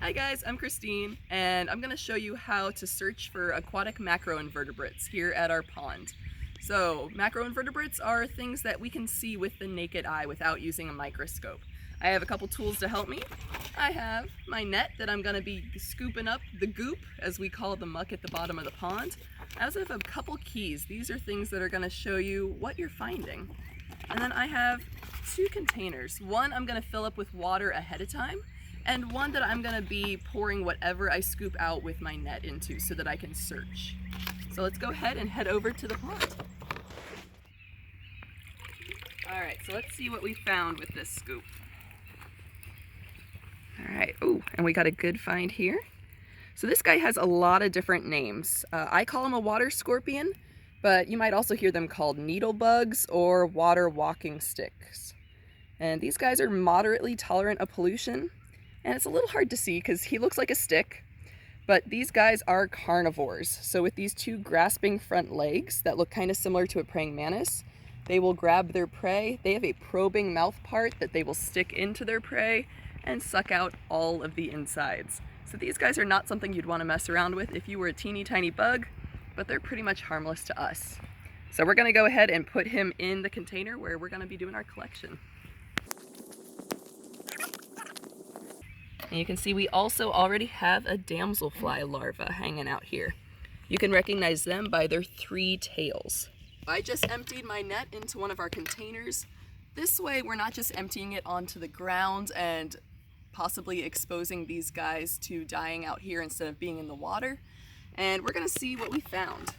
Hi guys, I'm Christine, and I'm going to show you how to search for aquatic macroinvertebrates here at our pond. So, macroinvertebrates are things that we can see with the naked eye without using a microscope. I have a couple tools to help me. I have my net that I'm going to be scooping up the goop, as we call the muck at the bottom of the pond. I also have a couple keys. These are things that are going to show you what you're finding. And then I have two containers. One I'm going to fill up with water ahead of time, and one that I'm gonna be pouring whatever I scoop out with my net into so that I can search. So let's go ahead and head over to the pond. All right, so let's see what we found with this scoop. All right, oh, and we got a good find here. So this guy has a lot of different names. I call him a water scorpion, but you might also hear them called needle bugs or water walking sticks. And these guys are moderately tolerant of pollution. And it's a little hard to see because he looks like a stick, but these guys are carnivores. So with these two grasping front legs that look kind of similar to a praying mantis, they will grab their prey. They have a probing mouth part that they will stick into their prey and suck out all of the insides. So these guys are not something you'd want to mess around with if you were a teeny tiny bug, but they're pretty much harmless to us. So we're going to go ahead and put him in the container where we're going to be doing our collection. And you can see we also already have a damselfly larva hanging out here. You can recognize them by their 3 tails. I just emptied my net into one of our containers. This way we're not just emptying it onto the ground and possibly exposing these guys to dying out here instead of being in the water. And we're gonna see what we found.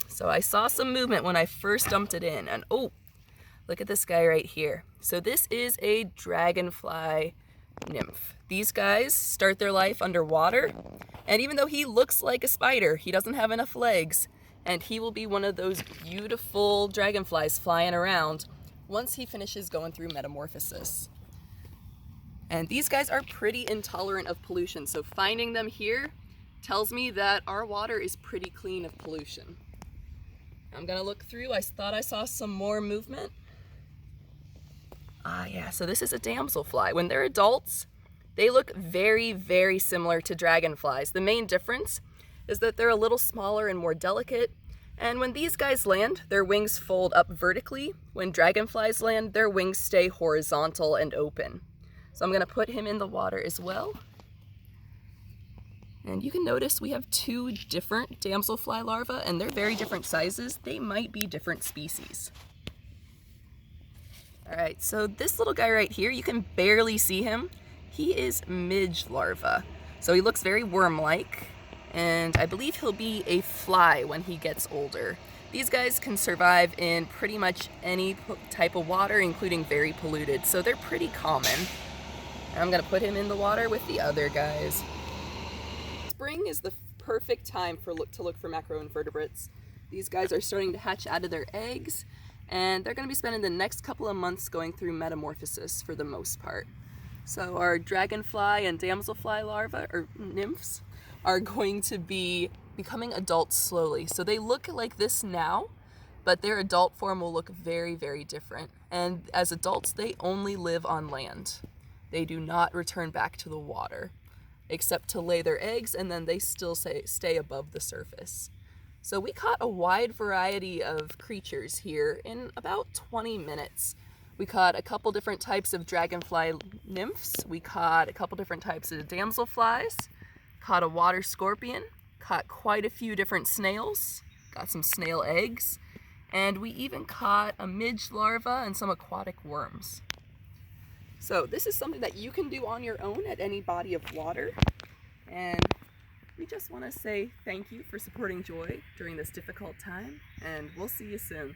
So I saw some movement when I first dumped it in, and oh, look at this guy right here. So this is a dragonfly nymph. These guys start their life underwater, and even though he looks like a spider, he doesn't have enough legs, and he will be one of those beautiful dragonflies flying around once he finishes going through metamorphosis. And these guys are pretty intolerant of pollution, so finding them here tells me that our water is pretty clean of pollution. I'm gonna look through. I thought I saw some more movement. Yeah, so this is a damselfly. When they're adults, they look very, very similar to dragonflies. The main difference is that they're a little smaller and more delicate. And when these guys land, their wings fold up vertically. When dragonflies land, their wings stay horizontal and open. So I'm gonna put him in the water as well. And you can notice we have 2 different damselfly larvae, and they're very different sizes. They might be different species. All right, so this little guy right here, you can barely see him. He is Midge Larvae. So he looks very worm-like, and I believe he'll be a fly when he gets older. These guys can survive in pretty much any type of water, including very polluted, so they're pretty common. I'm gonna put him in the water with the other guys. Spring is the perfect time to look for macroinvertebrates. These guys are starting to hatch out of their eggs, and they're going to be spending the next couple of months going through metamorphosis for the most part. So our dragonfly and damselfly larvae, or nymphs, are going to be becoming adults slowly. So they look like this now, but their adult form will look very, very different. And as adults, they only live on land. They do not return back to the water, except to lay their eggs, and then they still stay above the surface. So we caught a wide variety of creatures here in about 20 minutes. We caught a couple different types of dragonfly nymphs. We caught a couple different types of damselflies, caught a water scorpion, caught quite a few different snails, got some snail eggs, and we even caught a midge larva and some aquatic worms. So this is something that you can do on your own at any body of water, and we just want to say thank you for supporting Joy during this difficult time, and we'll see you soon.